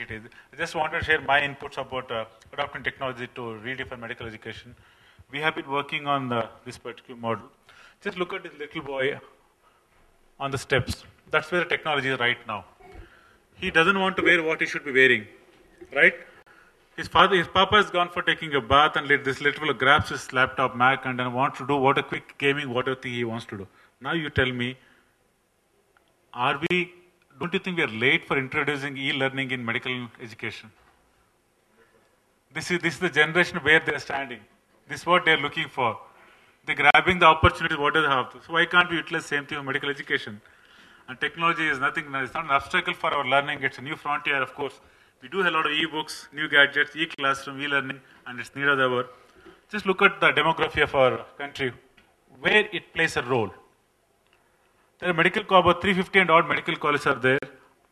it easy. I just wanted to share my inputs about adopting technology to redefine medical education. We have been working on this particular model. Just look at this little boy on the steps. That's where the technology is right now. He doesn't want to wear what he should be wearing, right? His papa has gone for taking a bath, and this little fellow grabs his laptop Mac and then wants to do what a quick gaming, whatever thing he wants to do. Now you tell me, don't you think we are late for introducing e-learning in medical education? This is the generation where they are standing. This is what they are looking for. They're grabbing the opportunities, what do they have. So why can't we utilize the same thing for medical education? And technology is nothing, it's not an obstacle for our learning, it's a new frontier, of course. We do have a lot of e-books, new gadgets, e-classroom, e-learning, and it's needed ever. Just look at the demography of our country, where it plays a role. There are about 350 and odd medical colleges are there.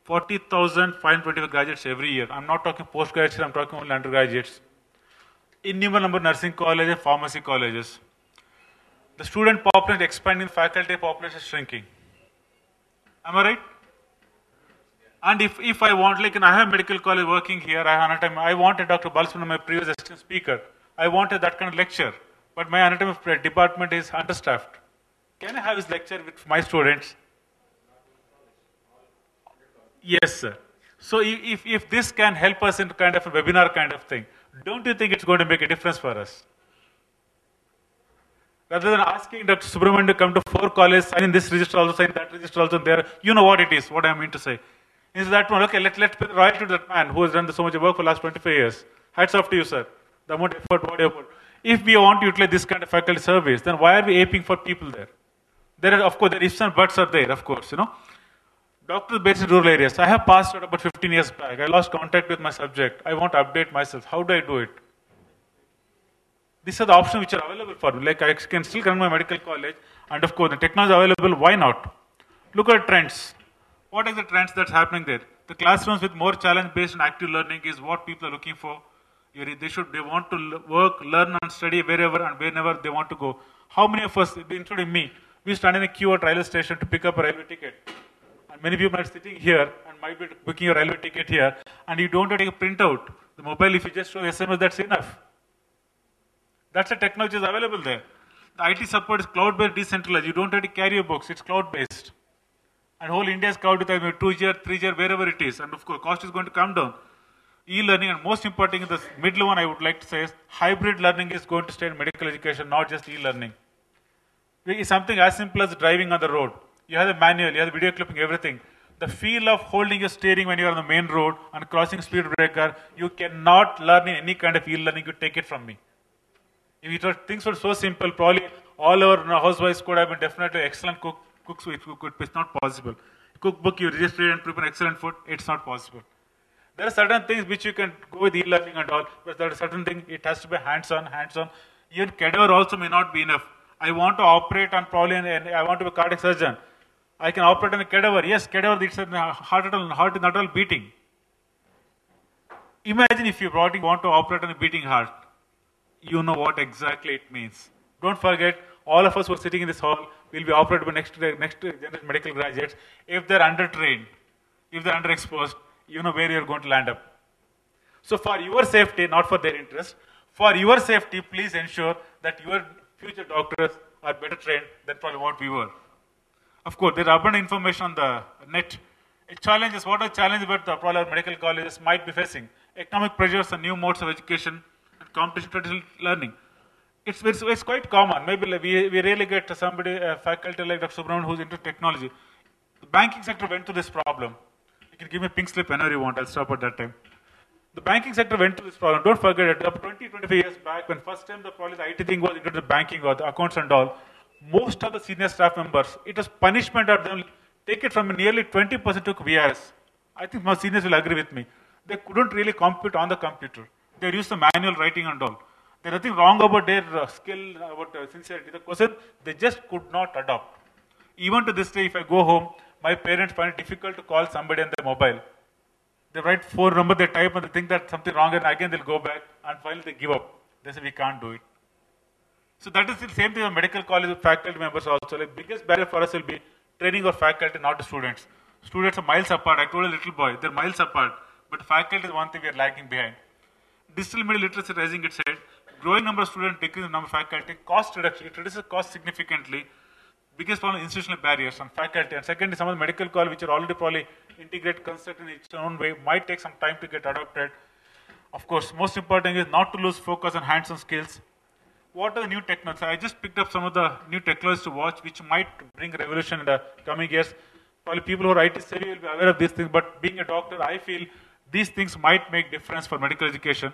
40,525 graduates every year. I'm not talking postgraduates, I'm talking only undergraduates. Innumerable number of nursing colleges, pharmacy colleges. The student population is expanding, faculty population is shrinking. Am I right? And if I want, like, I have medical college working here, I wanted Dr. Balsuman, my previous assistant speaker. I wanted that kind of lecture. But my anatomy department is understaffed. Can I have his lecture with my students? Yes, sir. So if this can help us in kind of a webinar kind of thing, don't you think it's going to make a difference for us? Rather than asking Dr. Subramanian to come to 4 colleges, sign in this register also, sign that register also, there, you know what it is, what I mean to say. Is that one, okay, let's pay royalty to that man who has done so much work for the last 25 years. Hats off to you, sir. The amount of effort, what you put. If we want to utilize this kind of faculty service, then why are we aping for people there? There are, of course, the ifs and buts are there, of course, you know. Doctors based in rural areas. I have passed out about 15 years back. I lost contact with my subject. I want to update myself. How do I do it? These are the options which are available for me. Like, I can still run my medical college, and of course, the technology available, why not? Look at trends. What are the trends that's happening there? The classrooms with more challenge-based and active learning is what people are looking for. They want to work, learn and study wherever and whenever they want to go. How many of us, including me, we stand in a queue at railway station to pick up a railway ticket? And many people are sitting here and might be booking a railway ticket here, and you don't have to take a printout. The mobile, if you just show SMS, that's enough. That's the technology is available there. The IT support is cloud-based, decentralized. You don't have to carry your books. It's cloud-based. And whole India is covered with 2G, 3G, wherever it is. And of course, cost is going to come down. E-learning, and most important, the middle one I would like to say is hybrid learning is going to stay in medical education, not just e-learning. It's something as simple as driving on the road. You have the manual, you have the video clipping, everything. The feel of holding your steering when you are on the main road and crossing speed breaker, you cannot learn in any kind of e-learning. You take it from me. If things were so simple, probably all our housewives could have been definitely excellent cooks. It's not possible. Cookbook, you register and prepare excellent food. It's not possible. There are certain things which you can go with e-learning and all, but there are certain things it has to be hands-on. Even cadaver also may not be enough. I want to operate on probably, and I want to be a cardiac surgeon. I can operate on a cadaver. Yes, cadaver, it's a heart is not all beating. Imagine if you want to operate on a beating heart. You know what exactly it means. Don't forget, all of us who are sitting in this hall will be operated by next generation medical graduates. If they're undertrained, if they're underexposed, you know where you're going to land up. So for your safety, not for their interest, for your safety, please ensure that your future doctors are better trained than probably what we were. Of course, there's abundant information on the net. What are challenges that the probably medical colleges might be facing? Economic pressures and new modes of education, competition traditional learning. It's quite common. Maybe we really get somebody, a faculty like Dr. Subramanian who's into technology. The banking sector went through this problem. You can give me a pink slip whenever you want. I'll stop at that time. The banking sector went through this problem. Don't forget it. 25 years back, when first time the IT thing was into the banking or the accounts and all, most of the senior staff members, it was punishment at them. Take it from nearly 20% took VRS. I think my seniors will agree with me. They couldn't really compute on the computer. They used the manual writing and all. There's nothing wrong about their skill, about sincerity. The question, they just could not adopt. Even to this day, if I go home, my parents find it difficult to call somebody on their mobile. They write 4 numbers, they type, and they think that something wrong, and again they'll go back, and finally they give up. They say, we can't do it. So that is the same thing with medical college faculty members also. The biggest barrier for us will be training our faculty, not the students. Students are miles apart. I told a little boy, they're miles apart. but faculty is one thing we are lagging behind. Digital media literacy rising its head, growing number of students, decreasing number of faculty, cost reduction, it reduces cost significantly. Biggest problem is institutional barriers on faculty. And secondly, some of the medical colleges which are already probably integrated, construct in its own way, might take some time to get adopted. Of course, most important is not to lose focus on hands-on skills. What are the new technologies? I just picked up some of the new technologies to watch, which might bring revolution in the coming years. Probably people who are IT savvy will be aware of these things, but being a doctor, I feel these things might make difference for medical education.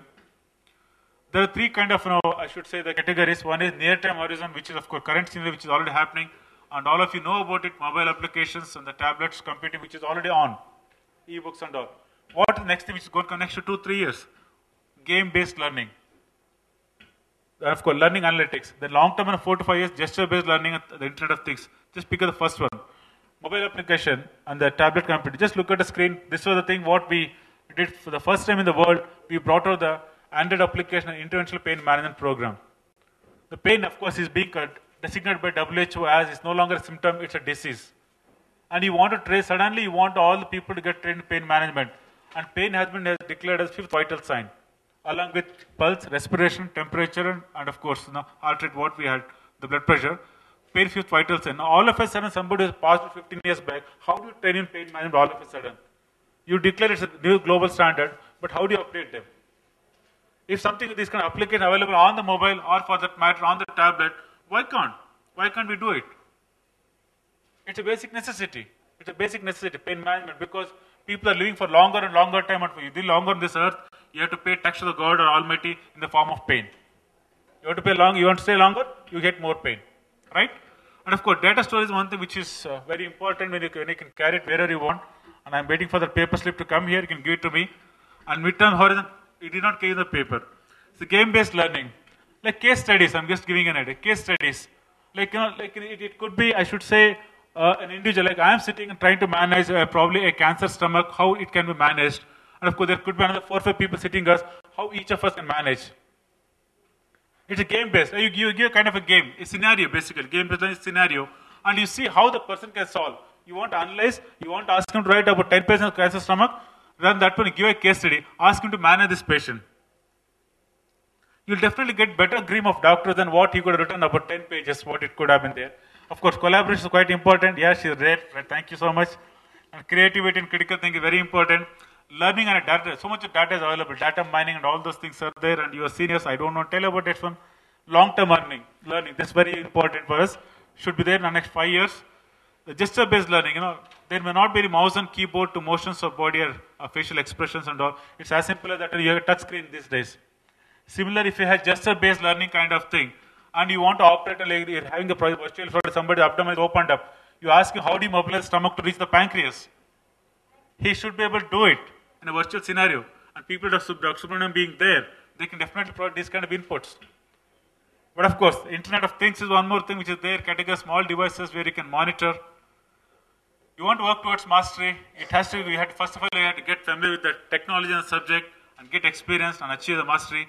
There are three kind of, I should say, the categories. One is near-term horizon, which is of course current scenario, which is already happening, and all of you know about it, mobile applications and the tablets, computing, which is already on, e-books and all. What is the next thing which is going to come next to 2-3 years? Game-based learning. And of course, learning analytics. The long-term and 4 to 5 years, gesture-based learning and the Internet of Things. Just pick up the first one. Mobile application and the tablet computer. Just look at the screen. This was the thing what we did for the first time in the world. We brought out the Android application and interventional pain management program. The pain, of course, is being designated by WHO as it's no longer a symptom, it's a disease. And you want to trace, suddenly you want all the people to get trained in pain management. And pain has been declared as fifth vital sign, along with pulse, respiration, temperature, and of course, heart rate, what we had, the blood pressure. Pain fifth vital sign. Now, all of a sudden, somebody who passed 15 years back, how do you train in pain management all of a sudden? You declare it's a new global standard, but how do you update them? If something this kind of application available on the mobile or for that matter on the tablet, why can't? Why can't we do it? It's a basic necessity. It's a basic necessity, pain management, because people are living for longer and longer time, and for you live longer on this earth, you have to pay tax to the God or Almighty in the form of pain. You have to pay long. You want to stay longer, you get more pain, right? And of course, data storage is one thing which is very important when you can carry it wherever you want. And I'm waiting for the paper slip to come here. You can give it to me. And midterm horizon, it did not carry the paper. It's game-based learning, like case studies. I'm just giving an idea. Case studies, it could be, I should say, an individual. Like I am sitting and trying to manage probably a cancer stomach, how it can be managed. And of course, there could be another 4 or 5 people sitting us, how each of us can manage. It's a game-based. You give kind of a game, a scenario basically. Game-based learning scenario, and you see how the person can solve. You want to analyze. You want to ask him to write about 10 pages of cancer stomach. Then that one, give a case study. Ask him to manage this patient. You'll definitely get better glimpse of doctor than what he could have written about 10 pages, what it could have been there. Of course, collaboration is quite important. Yeah, she's great. Thank you so much. And creativity and critical thinking is very important. Learning and data, so much data is available. Data mining and all those things are there. And your seniors, I don't know, tell about that one. Long-term learning. That's very important for us. Should be there in the next 5 years. The gesture-based learning, there may not be any mouse and keyboard to motions of body or facial expressions and all. It's as simple as that you have a touch screen these days. Similar, if you have gesture-based learning kind of thing, and you want to operate, like you're having a virtual for somebody, abdomen is opened up, you ask him, how do you mobilize the stomach to reach the pancreas? He should be able to do it in a virtual scenario. And people of Subramaniam being there, they can definitely provide these kind of inputs. But of course, Internet of Things is one more thing which is there, category small devices where you can monitor. You want to work towards mastery, it has to, first of all, you have to get familiar with the technology and the subject and get experience and achieve the mastery.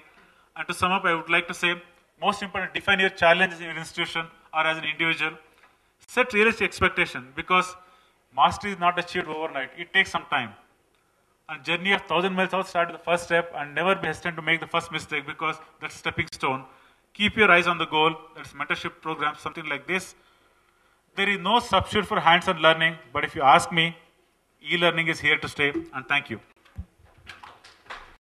And to sum up, I would like to say, most important, define your challenges in your institution or as an individual. Set realistic expectation, because mastery is not achieved overnight. It takes some time. And journey of 1,000 miles out, start with the first step and never be hesitant to make the first mistake, because that's stepping stone. Keep your eyes on the goal. That's mentorship programs, something like this. There is no substitute for hands-on learning, but if you ask me, e-learning is here to stay, and thank you.